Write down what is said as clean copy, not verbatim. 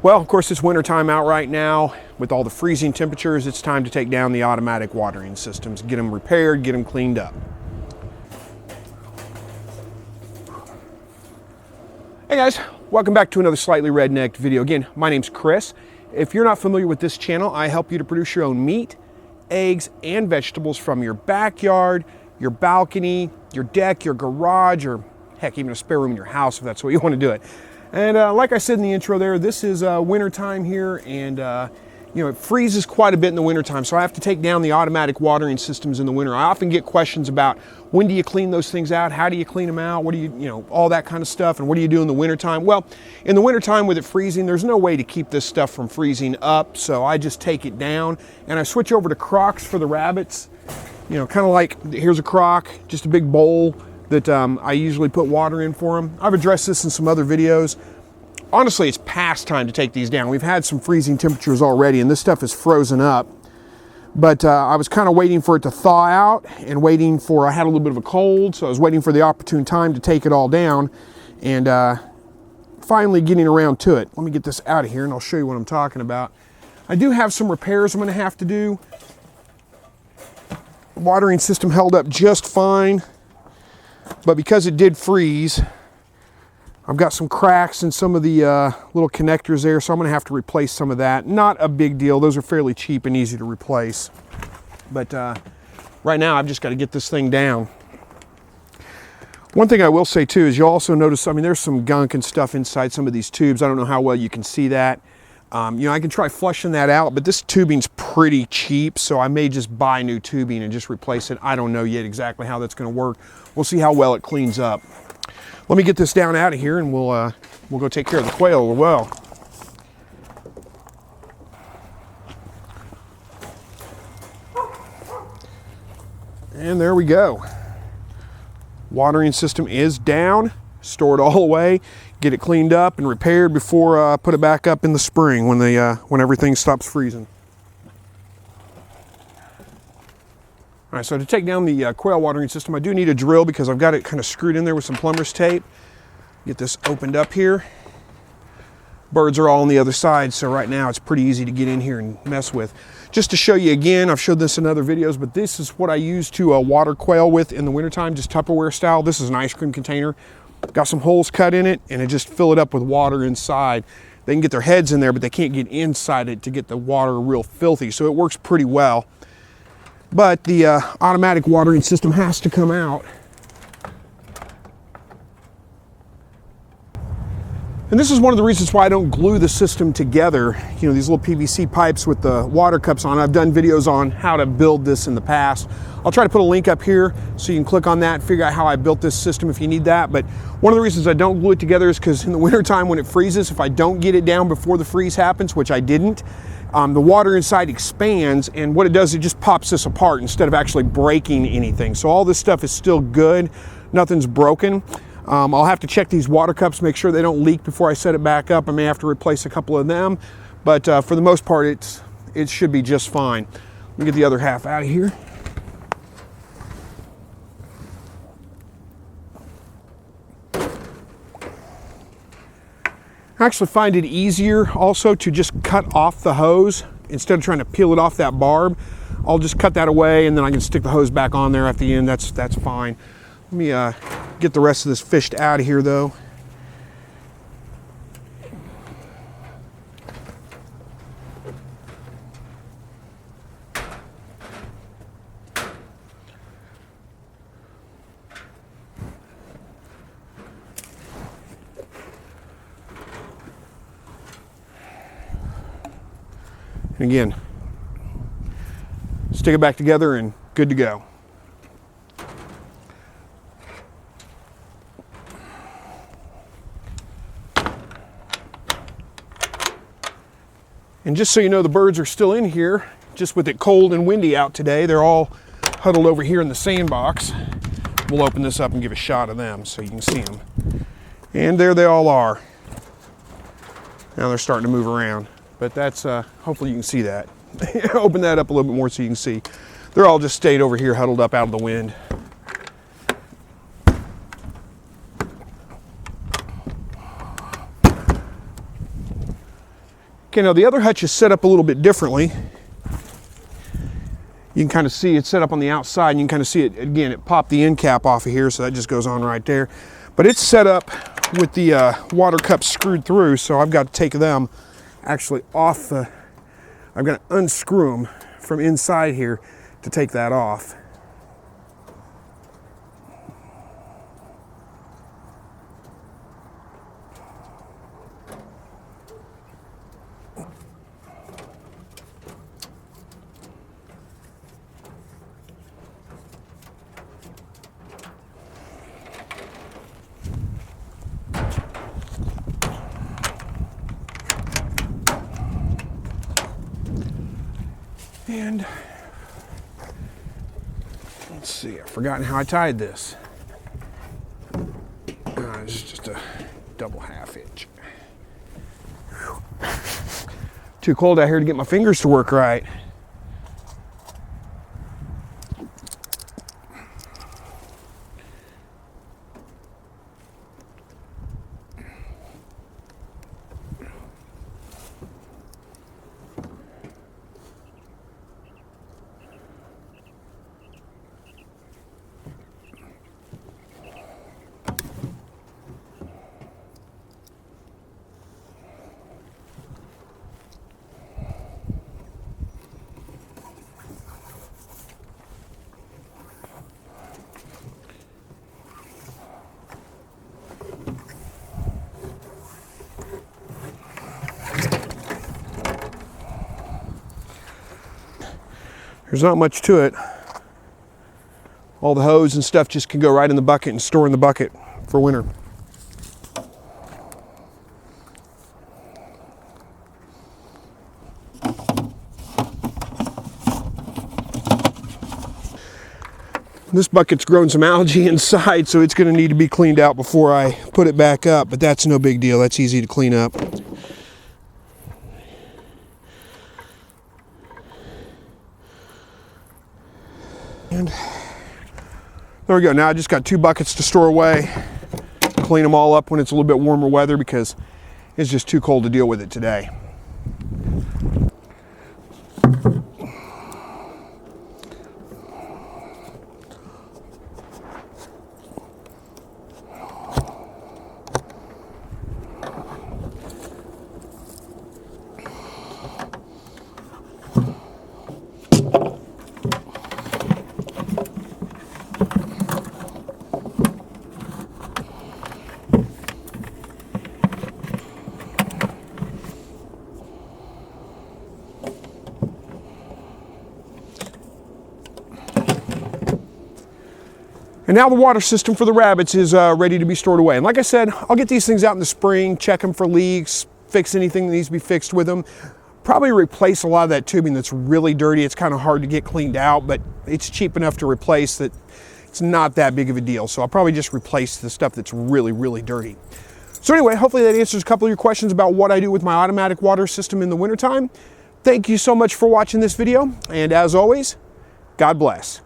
Well, of course, it's wintertime out right now. With all the freezing temperatures, it's time to take down the automatic watering systems, get them repaired, get them cleaned up. Hey guys, welcome back to another Slightly Rednecked video. Again, my name's Chris. If you're not familiar with this channel, I help you to produce your own meat, eggs, and vegetables from your backyard, your balcony, your deck, your garage, or heck, even a spare room in your house if that's the way you want to do it. And like I said in the intro there, this is winter time here, and you know, it freezes quite a bit in the wintertime, so I have to take down the automatic watering systems in the winter. I often get questions about when do you clean those things out, how do you clean them out, what do you know, all that kind of stuff, and what do you do in the wintertime? Well, in the wintertime with it freezing, there's no way to keep this stuff from freezing up, so I just take it down, and I switch over to crocks for the rabbits. You know, kind of like, here's a crock, just a big bowl that I usually put water in for them. I've addressed this in some other videos. Honestly, it's past time to take these down. We've had some freezing temperatures already, and this stuff is frozen up. But I was kind of waiting for it to thaw out and waiting for, I had a little bit of a cold, so I was waiting for the opportune time to take it all down, and finally getting around to it. Let me get this out of here and I'll show you what I'm talking about. I do have some repairs I'm going to have to do. The watering system held up just fine, but because it did freeze, I've got some cracks in some of the little connectors there, so I'm going to have to replace some of that. Not a big deal. Those are fairly cheap and easy to replace. But right now, I've just got to get this thing down. One thing I will say, too, is you'll also notice, I mean, there's some gunk and stuff inside some of these tubes. I don't know how well you can see that. You know, I can try flushing that out, but this tubing's pretty cheap, so I may just buy new tubing and just replace it. I don't know yet exactly how that's going to work. We'll see how well it cleans up. Let me get this down out of here, and we'll go take care of the quail as well. And there we go. Watering system is down. Store it all away, get it cleaned up and repaired before I put it back up in the spring when everything stops freezing. All right, so to take down the quail watering system, I do need a drill because I've got it kind of screwed in there with some plumber's tape. Get this opened up here. Birds are all on the other side, so right now it's pretty easy to get in here and mess with. Just to show you again, I've showed this in other videos, but this is what I use to water quail with in the wintertime, just Tupperware style. This is an ice cream container. Got some holes cut in it, and I just fill it up with water inside. They can get their heads in there, but they can't get inside it to get the water real filthy, so it works pretty well. But the automatic watering system has to come out. And this is one of the reasons why I don't glue the system together. You know, these little PVC pipes with the water cups on. I've done videos on how to build this in the past. I'll try to put a link up here so you can click on that and figure out how I built this system if you need that. But one of the reasons I don't glue it together is because in the wintertime when it freezes, if I don't get it down before the freeze happens, which I didn't, the water inside expands, and what it does, it just pops this apart instead of actually breaking anything. So all this stuff is still good. Nothing's broken. I'll have to check these water cups, make sure they don't leak before I set it back up. I may have to replace a couple of them, but for the most part, it should be just fine. Let me get the other half out of here. I actually find it easier also to just cut off the hose instead of trying to peel it off that barb. I'll just cut that away, and then I can stick the hose back on there at the end. That's fine. Let me get the rest of this fished out of here, though. And again, stick it back together and good to go. And just so you know, the birds are still in here, just with it cold and windy out today. They're all huddled over here in the sandbox. We'll open this up and give a shot of them so you can see them. And there they all are. Now they're starting to move around, but that's, hopefully you can see that. Open that up a little bit more so you can see. They're all just stayed over here huddled up out of the wind. Okay, now the other hutch is set up a little bit differently. You can kind of see it's set up on the outside, and you can kind of see it, again, it popped the end cap off of here, so that just goes on right there. But it's set up with the water cups screwed through, so I've got to take them actually off the, I've got to unscrew them from inside here to take that off. And let's see, I've forgotten how I tied this. It's just a double half hitch. Whew. Too cold out here to get my fingers to work right. There's not much to it. All the hose and stuff just can go right in the bucket and store in the bucket for winter. This bucket's grown some algae inside, so it's going to need to be cleaned out before I put it back up, but that's no big deal. That's easy to clean up. And there we go. Now I just got 2 buckets to store away. Clean them all up when it's a little bit warmer weather because it's just too cold to deal with it today. And now the water system for the rabbits is ready to be stored away. And like I said, I'll get these things out in the spring, check them for leaks, fix anything that needs to be fixed with them. Probably replace a lot of that tubing that's really dirty. It's kind of hard to get cleaned out, but it's cheap enough to replace that it's not that big of a deal. So I'll probably just replace the stuff that's really, really dirty. So anyway, hopefully that answers a couple of your questions about what I do with my automatic water system in the wintertime. Thank you so much for watching this video. And as always, God bless.